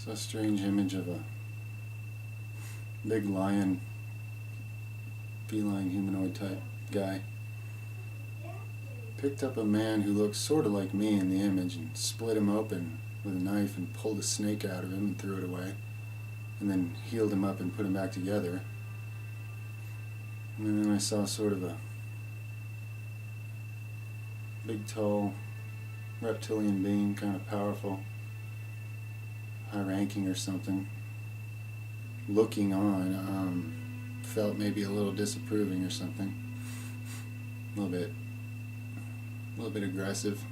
It's a strange image of a big lion, feline humanoid type guy. Picked up a man who looked sort of like me in the image and split him open with a knife and pulled a snake out of him and threw it away. And then healed him up and put him back together. And then I saw sort of a big, tall, reptilian being, kind of powerful, high-ranking or something, looking on, felt maybe a little disapproving or something, a little bit aggressive.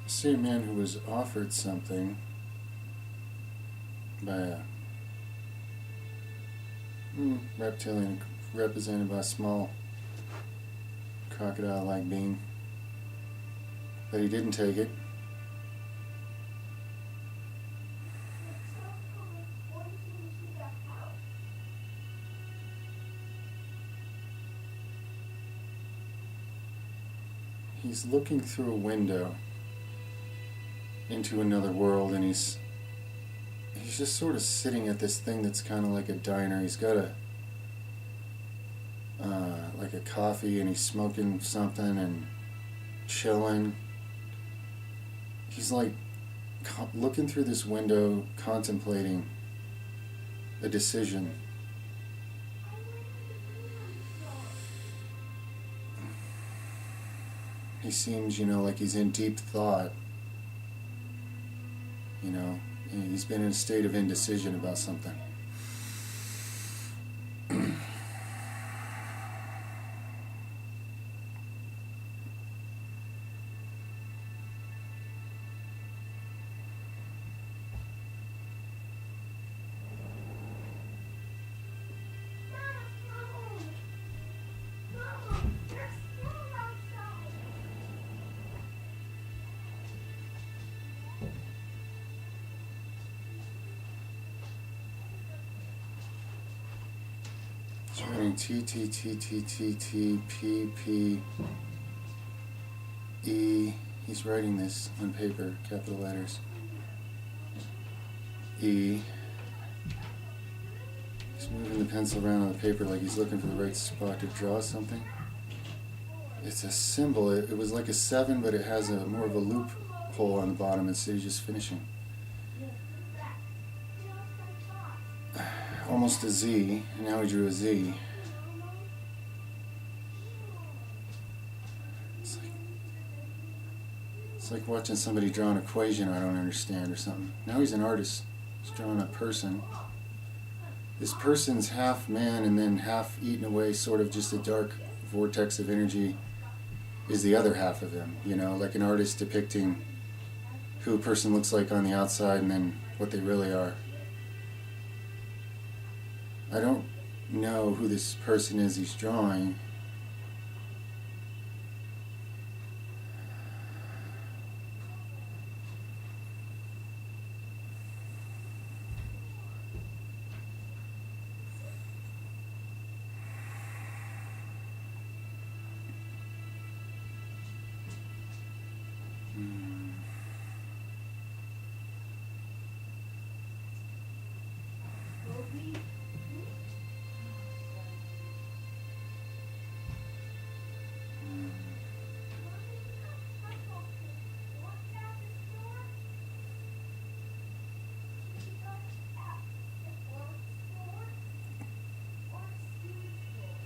I see a man who was offered something by a reptilian represented by a small crocodile-like being, but he didn't take it. he's looking through a window into another world, and he's just sort of sitting at this thing that's kind of like a diner. He's got a like a coffee, and he's smoking something and chilling. He's like looking through this window, contemplating a decision. He seems, like he's in deep thought. He's been in a state of indecision about something. He's writing T T T T T T P P E. He's writing this on paper, capital letters. E. He's moving the pencil around on the paper like he's looking for the right spot to draw something. It's a symbol. It was like a 7, but it has more of a loophole on the bottom instead of just finishing. Almost a Z, and now he drew a Z. It's like watching somebody draw an equation I don't understand or something. Now he's an artist. He's drawing a person. This person's half man and then half eaten away, sort of just a dark vortex of energy is the other half of him, like an artist depicting who a person looks like on the outside and then what they really are. I don't know who this person is he's drawing.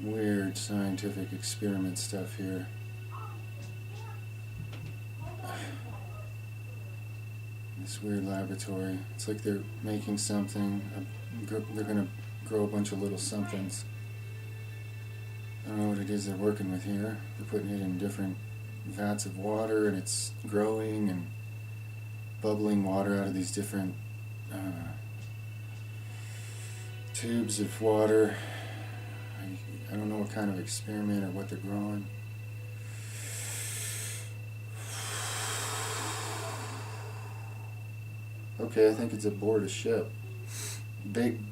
Weird scientific experiment stuff here. This weird laboratory. It's like they're making something. They're going to grow a bunch of little somethings. I don't know what it is they're working with here. They're putting it in different vats of water, and it's growing and bubbling water out of these different tubes of water. I don't know what kind of experiment or what they're growing. Okay, I think it's aboard a ship. Big,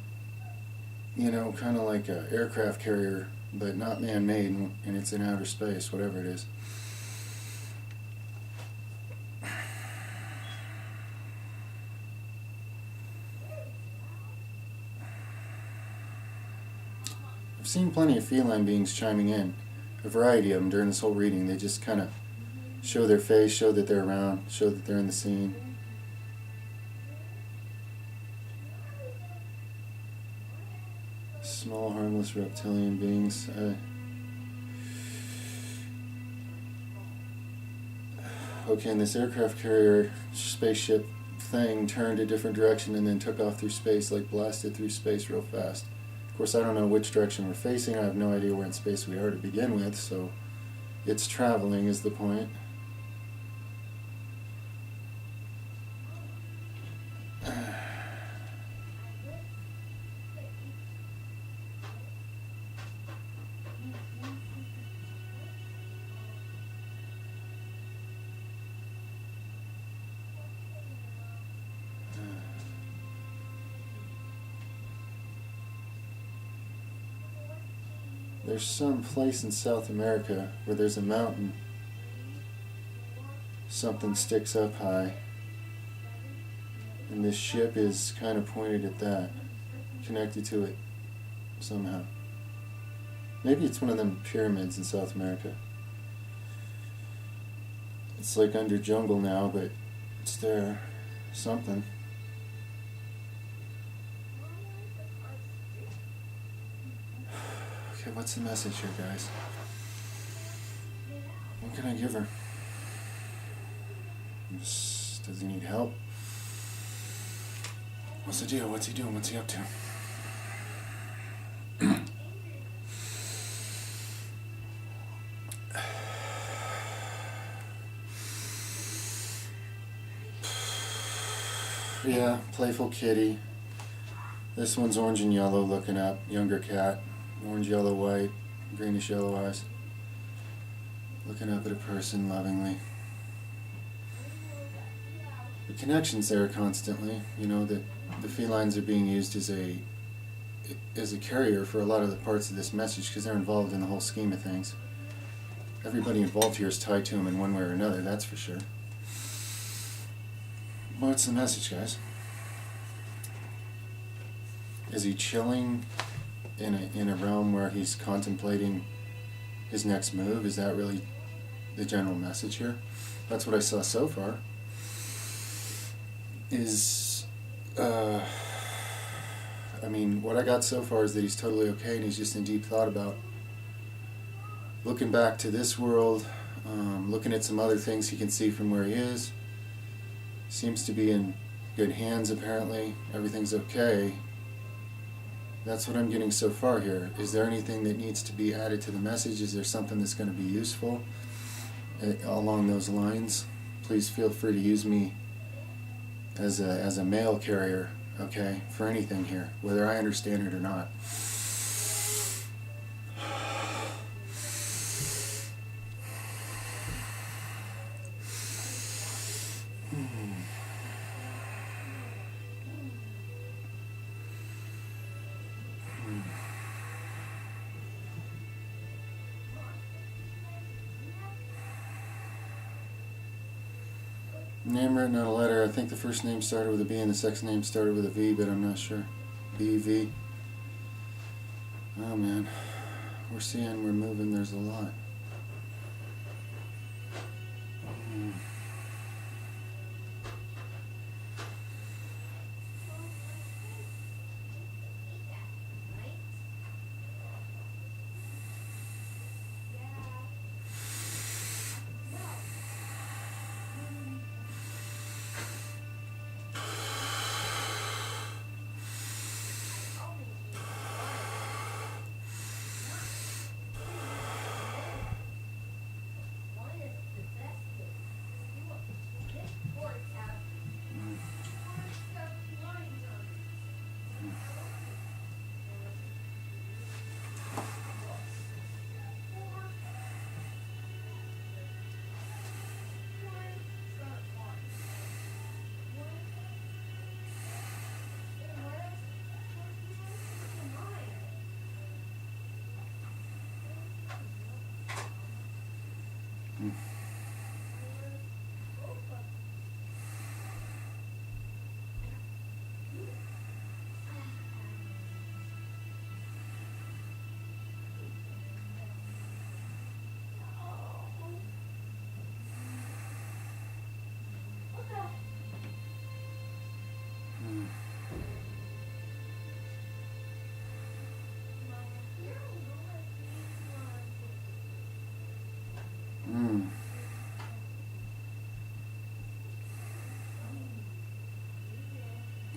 kind of like an aircraft carrier, but not man-made, and it's in outer space, whatever it is. I've seen plenty of feline beings chiming in, a variety of them during this whole reading. They just kind of show their face, show that they're around, show that they're in the scene. Small, harmless reptilian beings. Okay, and this aircraft carrier spaceship thing turned a different direction and then took off through space, like blasted through space real fast. Of course, I don't know which direction we're facing. I have no idea where in space we are to begin with, so it's traveling is the point. There's some place in South America where there's a mountain something sticks up high, and this ship is kind of pointed at that, connected to it somehow. Maybe it's one of them pyramids in South America. It's like under jungle now, but it's there. Something. Okay, what's the message here, guys? What can I give her? Does he need help? What's the deal? What's he doing? What's he up to? Yeah, playful kitty. This one's orange and yellow, looking up. Younger cat. Orange, yellow, white. Greenish yellow eyes. Looking up at a person lovingly. The connection's there constantly. You know, that the felines are being used as a carrier for a lot of the parts of this message because they're involved in the whole scheme of things. Everybody involved here is tied to them in one way or another, that's for sure. What's the message, guys? Is he chilling in a realm where he's contemplating his next move? Is that really the general message here? That's what I saw so far. What I got so far is that he's totally okay and he's just in deep thought about looking back to this world, looking at some other things he can see from where he is. Seems to be in good hands apparently. Everything's okay. That's what I'm getting so far here. Is there anything that needs to be added to the message? Is there something that's going to be useful along those lines? Please feel free to use me as a mail carrier, okay, for anything here, whether I understand it or not. Name written on a letter. I think the first name started with a B and the second name started with a V, but I'm not sure. BV. Oh man. We're seeing, we're moving, there's a lot.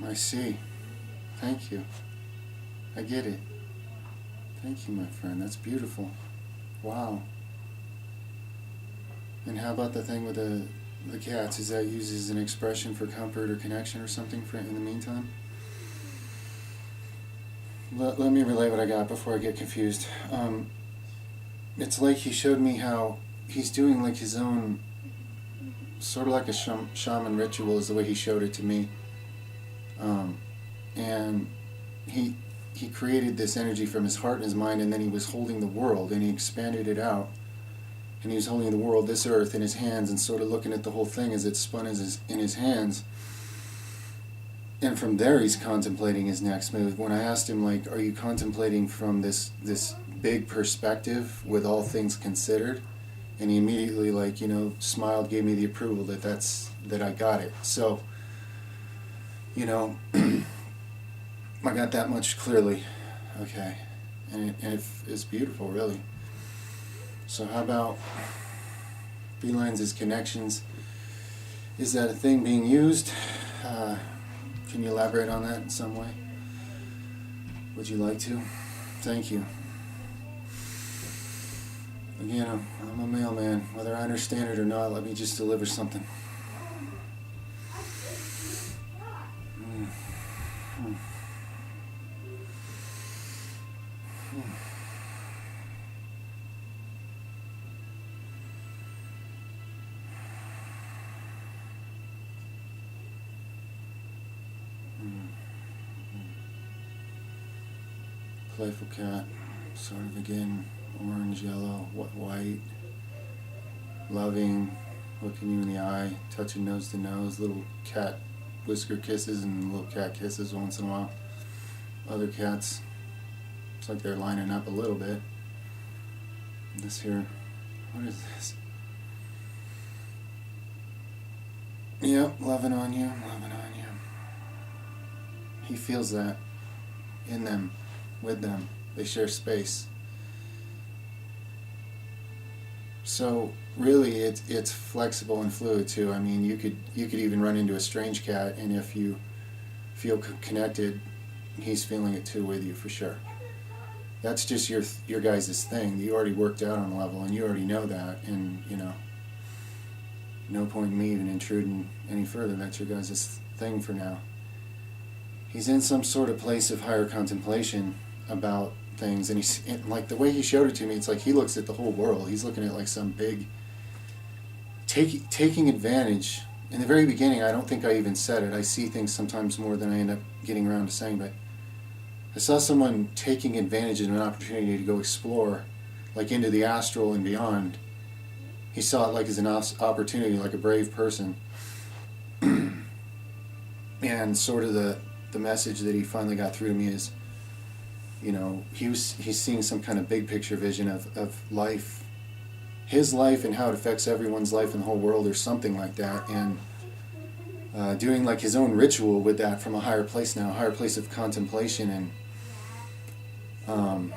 I see. Thank you. I get it. Thank you, my friend. That's beautiful. Wow. And how about the thing with the cats? Is that used as an expression for comfort or connection or something for in the meantime? Let me relay what I got before I get confused. It's like he showed me how he's doing like his own, sort of like a shaman ritual is the way he showed it to me. And he created this energy from his heart and his mind, and then he was holding the world and he expanded it out and he was holding the world, this earth, in his hands, and sort of looking at the whole thing as it spun in his hands. And from there, he's contemplating his next move. When I asked him, like, are you contemplating from this big perspective with all things considered? And he immediately, like, smiled, gave me the approval that I got it. So, I got that much clearly. Okay. And it's beautiful, really. So how about felines as connections? Is that a thing being used? Can you elaborate on that in some way? Would you like to? Thank you. Again, I'm a mailman. Whether I understand it or not, let me just deliver something. Playful cat, sort of again, orange, yellow, white, loving, looking you in the eye, touching nose to nose, little cat whisker kisses and little cat kisses once in a while. Other cats, it's like they're lining up a little bit. This here, what is this? Yep, loving on you, loving on you. He feels that in them, with them. They share space. So really, it's flexible and fluid too. I mean, you could even run into a strange cat, and if you feel connected, he's feeling it too with you for sure. That's just your guys' thing. You already worked out on a level, and you already know that. And no point in me even intruding any further. That's your guys' thing for now. He's in some sort of place of higher contemplation about things, and he's like, the way he showed it to me, it's like he looks at the whole world. He's looking at like some big taking advantage. In the very beginning, I don't think I even said it. I see things sometimes more than I end up getting around to saying, but I saw someone taking advantage of an opportunity to go explore, like into the astral and beyond. He saw it like as an opportunity, like a brave person. And sort of the message that he finally got through to me is, he's seeing some kind of big picture vision of life, his life and how it affects everyone's life in the whole world or something like that, and doing like his own ritual with that from a higher place now, a higher place of contemplation. And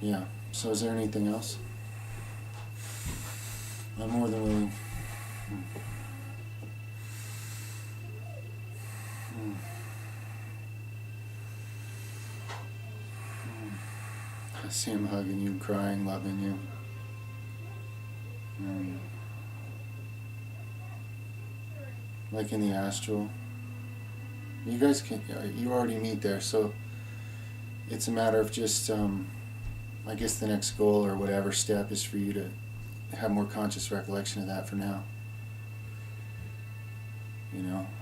yeah, so is there anything else? I'm more than willing. I see him hugging you, crying, loving you. Like in the astral. You guys you already meet there, so it's a matter of just, I guess the next goal or whatever step is for you to have more conscious recollection of that for now.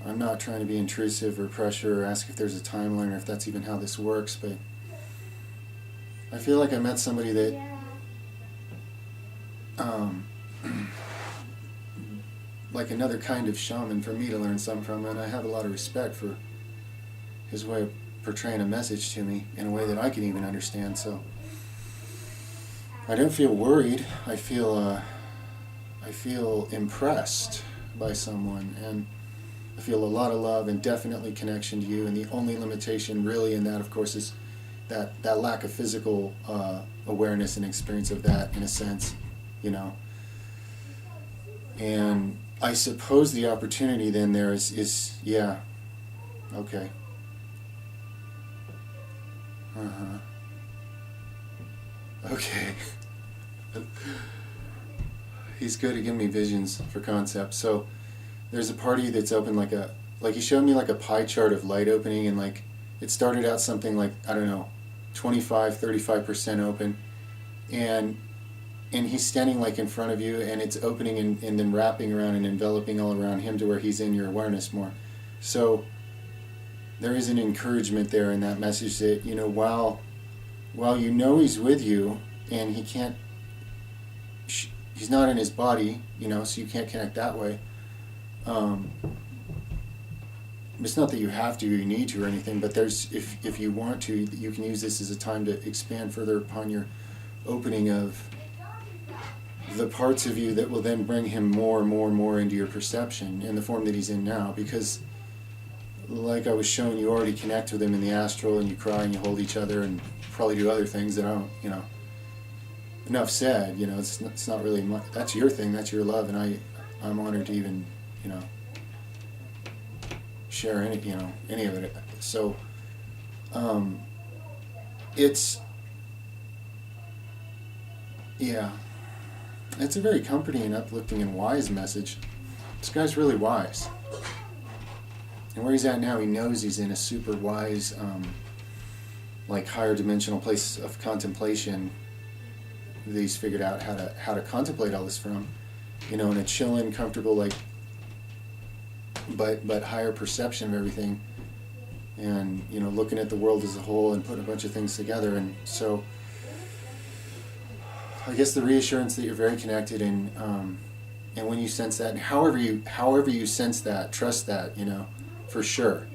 I'm not trying to be intrusive or pressure or ask if there's a timeline or if that's even how this works, but I feel like I met somebody that like another kind of shaman for me to learn something from, and I have a lot of respect for his way of portraying a message to me in a way that I can even understand. So I don't feel worried. I feel impressed by someone, and I feel a lot of love and definitely connection to you. And the only limitation really in that, of course, is that lack of physical awareness and experience of that, in a sense, And I suppose the opportunity then there is yeah, okay. Okay. He's good at giving me visions for concepts. So there's a party that's open like he showed me like a pie chart of light opening, and like it started out something like, I don't know, 25-35% open, and he's standing like in front of you, and it's opening and then wrapping around and enveloping all around him to where he's in your awareness more. So there is an encouragement there in that message that, Well, you know he's with you, and he can't. He's not in his body, you know, so you can't connect that way. Um, it's not that you have to or you need to or anything, but there's if you want to, you can use this as a time to expand further upon your opening of the parts of you that will then bring him more and more and more into your perception in the form that he's in now. Because, like I was showing, you already connect with him in the astral, and you cry and you hold each other and probably do other things that I don't, you know. Enough said, you know. It's not really my, that's your thing, that's your love, and I'm honored to even, you know, share any, you know, any of it. So, it's, yeah, it's a very comforting and uplifting and wise message. This guy's really wise. And where he's at now, he knows he's in a super wise, like higher dimensional place of contemplation that he's figured out how to contemplate all this from, you know, in a chilling, comfortable, like, but higher perception of everything, and, you know, looking at the world as a whole and putting a bunch of things together. And so I guess the reassurance that you're very connected, and when you sense that, and however you sense that, trust that, you know, for sure.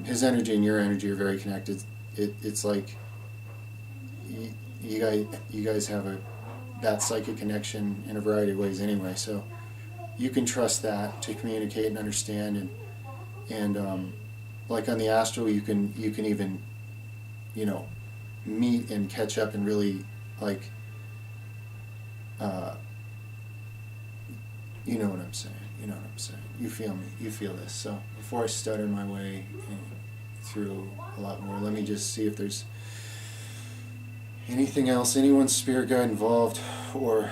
His energy and your energy are very connected. It's like you guys have that psychic connection in a variety of ways anyway. So you can trust that to communicate and understand, and like on the astral, you can even, you know, meet and catch up and really, like, you know what I'm saying. You know what I'm saying. You feel me. You feel this. So before I stutter my way through a lot more, let me just see if there's anything else, anyone's spirit guide involved, or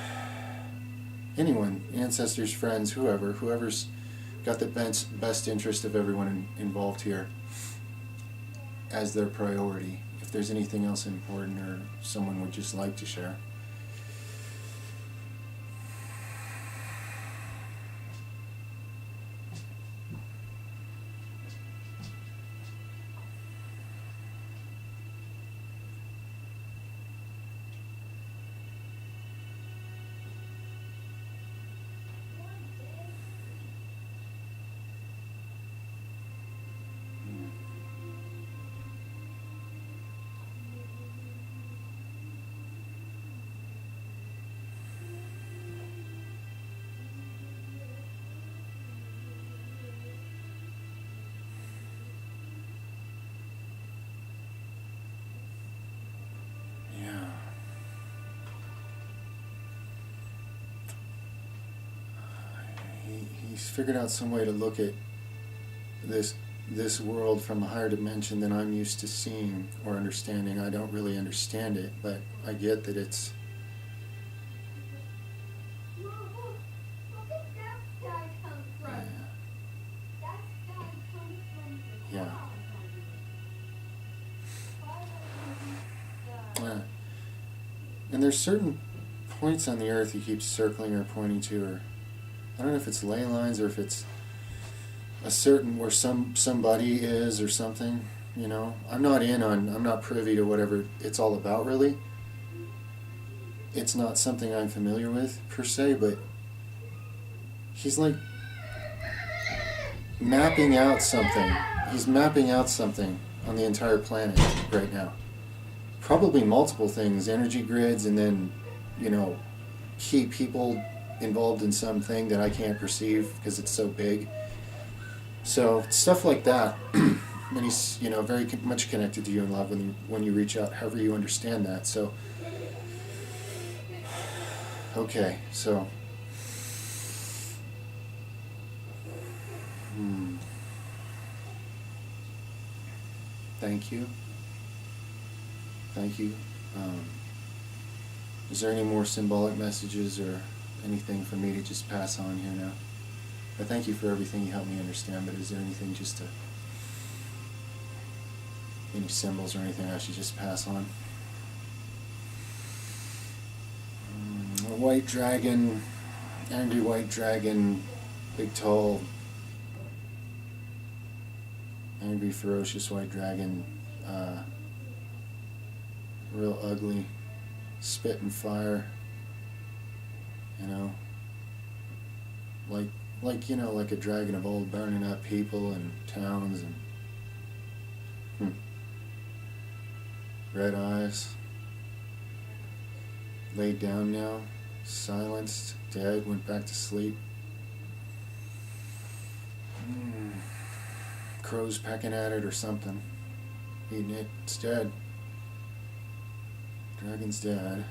anyone, ancestors, friends, whoever's got the best interest of everyone involved here as their priority. If there's anything else important or someone would just like to share. He's figured out some way to look at this world from a higher dimension than I'm used to seeing or understanding. I don't really understand it, but I get that it's yeah. And there's certain points on the earth he keeps circling or pointing to, or I don't know if it's ley lines or if it's a certain where somebody is or something, you know. I'm not privy to whatever it's all about, really. It's not something I'm familiar with per se, but he's like mapping out something. He's mapping out something on the entire planet right now. Probably multiple things, energy grids, and then, you know, key people involved in something that I can't perceive because it's so big. So stuff like that. And he's, you know, very much connected to you in love when you reach out, however you understand that. So okay, so thank you. Is there any more symbolic messages or anything for me to just pass on here now? I thank you for everything you helped me understand, but is there anything just any symbols or anything I should just pass on? A white dragon, angry white dragon, big tall, angry ferocious white dragon, real ugly, spit and fire, you know, like you know, like a dragon of old, burning up people and towns and red eyes, laid down now, silenced, dead, went back to sleep. Crows pecking at it or something, eating it. It's dead. Dragon's dead.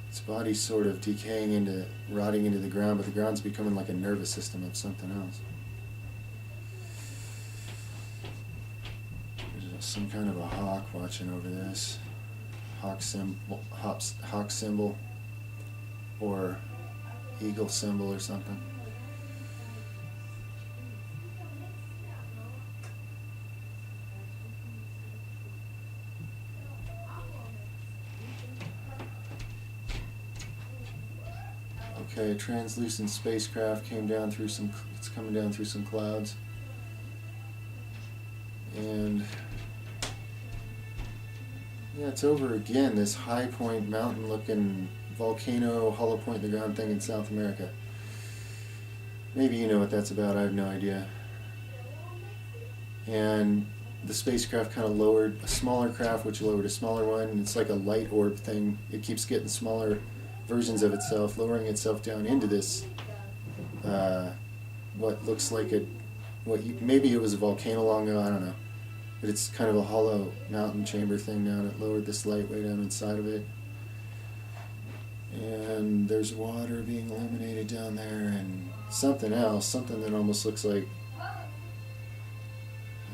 Its body's sort of decaying into, rotting into the ground, but the ground's becoming like a nervous system of something else. There's some kind of a hawk watching over this. Hawk symbol, or eagle symbol or something. Okay, a translucent spacecraft came down through some, it's coming down through some clouds. And yeah, it's over again, this high point mountain looking volcano, hollow point in the ground thing in South America. Maybe you know what that's about, I have no idea. And the spacecraft kind of lowered a smaller craft, which lowered a smaller one, and it's like a light orb thing. It keeps getting smaller versions of itself, lowering itself down into this, what looks like a, maybe it was a volcano long ago, I don't know. But it's kind of a hollow mountain chamber thing now, and it lowered this light way down inside of it. And there's water being illuminated down there, and something else, something that almost looks like, I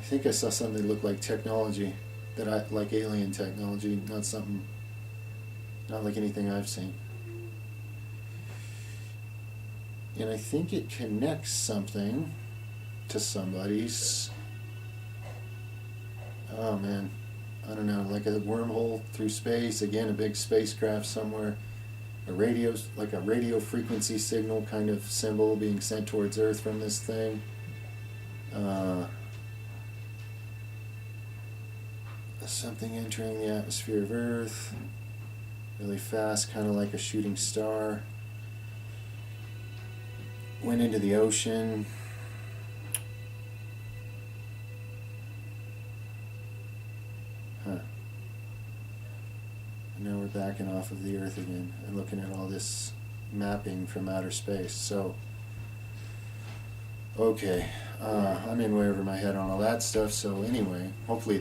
think I saw something that looked like technology, like alien technology, not like anything I've seen. And I think it connects something to somebody's, oh man, I don't know, like a wormhole through space, again a big spacecraft somewhere, like a radio frequency signal kind of symbol being sent towards Earth from this thing. Something entering the atmosphere of Earth really fast, kind of like a shooting star. Went into the ocean. And now we're backing off of the Earth again and looking at all this mapping from outer space. So, okay, I'm in way over my head on all that stuff. So anyway, hopefully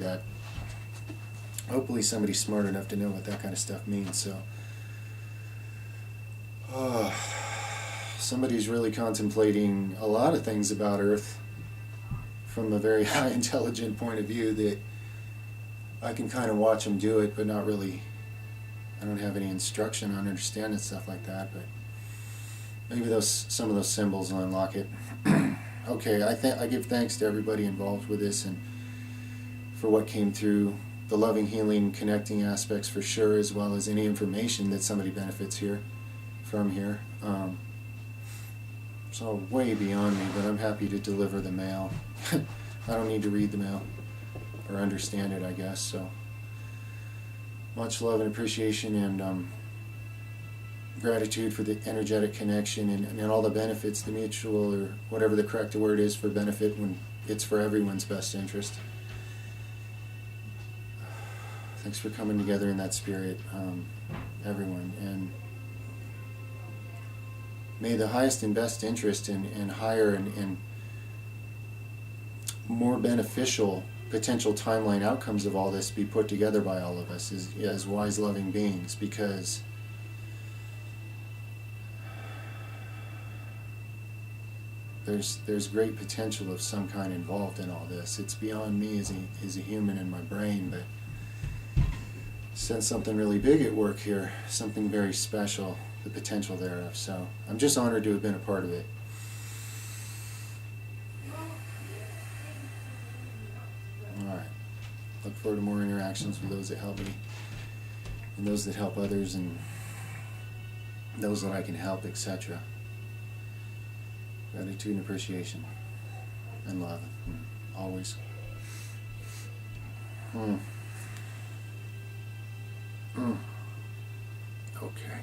somebody's smart enough to know what that kind of stuff means. So, somebody's really contemplating a lot of things about Earth from a very high intelligent point of view that I can kind of watch them do it, but not really, I don't have any instruction on understanding stuff like that, but maybe some of those symbols will unlock it. Okay, I give thanks to everybody involved with this and for what came through, the loving, healing, connecting aspects for sure, as well as any information that somebody benefits from here. It's all way beyond me, but I'm happy to deliver the mail. I don't need to read the mail or understand it, I guess. So much love and appreciation and gratitude for the energetic connection and all the benefits, the mutual or whatever the correct word is for benefit when it's for everyone's best interest. Thanks for coming together in that spirit, everyone. And may the highest and best interest and higher and more beneficial potential timeline outcomes of all this be put together by all of us as wise, loving beings, because there's great potential of some kind involved in all this. It's beyond me as a human in my brain, but sense something really big at work here, something very special, the potential thereof. So I'm just honored to have been a part of it. Alright. Look forward to more interactions with those that help me, and those that help others, and those that I can help, etc. Gratitude and appreciation. And love. Always. Mm. Okay.